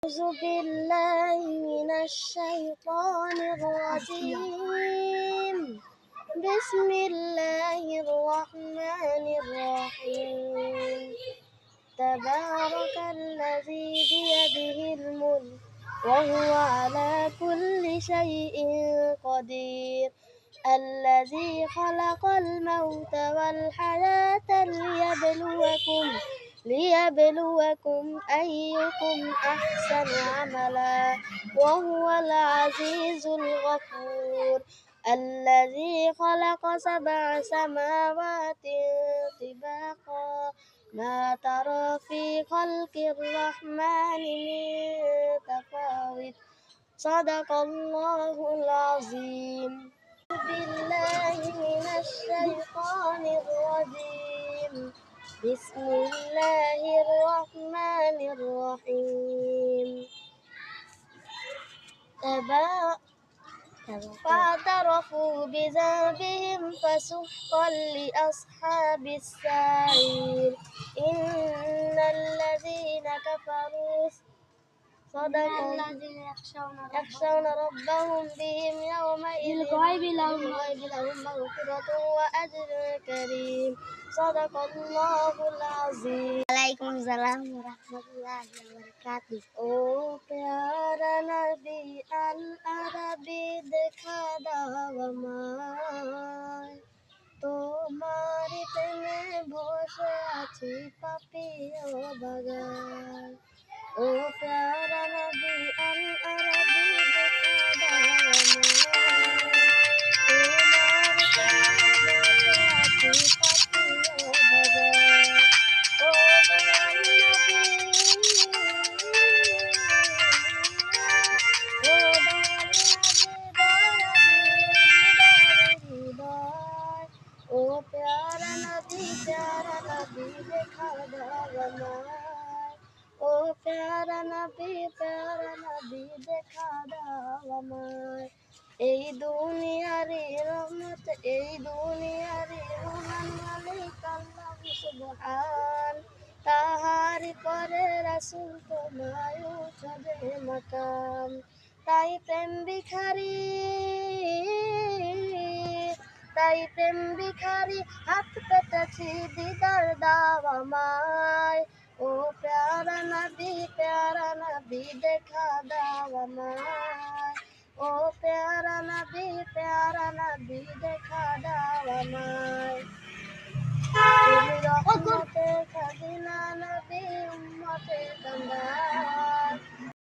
أعوذ بالله من الشيطان الرجيم. بسم الله الرحمن الرحيم. تبارك الذي بيده الملك وهو على كل شيء قدير. الذي خلق الموت والحياة ليبلوكم أيكم أحسن عملا وهو العزيز الغفور. الذي خلق 7 سماوات طباقا ما ترى في خلق الرحمن من تفاوت. صدق الله العظيم. بالله من الشيطان الرجيم. بسم الله الرحمن الرحيم. فاعترفوا بذنبهم فسحقا لأصحاب السعير. إن الذين كفروا الذين يخشون ربهم بهم يومئذ بالغيب لهم مغفرة وأجر كريم. صدق الله العظيم. Waalaikumsalam warahmatullahi wabarakatuh. ओ प्यारा नबी अल अरबी देखा दावमाय তোমার প্রেমে বসে আছি পাপিও বাগান। ও প্যারা নবী আল আরবি দেখা দাও আমায়, তোমার প্রেমে বসে আছি পাপিও বাগান। ও দয়াল নবী, ও দয়াল নবী হৃদয়, ও প্যারা নবী দেখা দাও আমায়। ও প্যারা নবী দেখা দাও আমায়। এই দুনিয়ারে রহমত, এই দুনিয়ারে মহান মালিক আল্লাহ সুবহান। তাহার পরে রাসূল তোমায় উঠবে মাকাম। তাই প্রেম ভিখারি হাত পেতেছি দিদার দাও আমায়। ও প্যারা নবী দেখা দাও আমায়। ও প্যারা নবী দেখা দাও আমায়। তুমি রহমতে খাজিনা নবী উম্মতে কান্দার।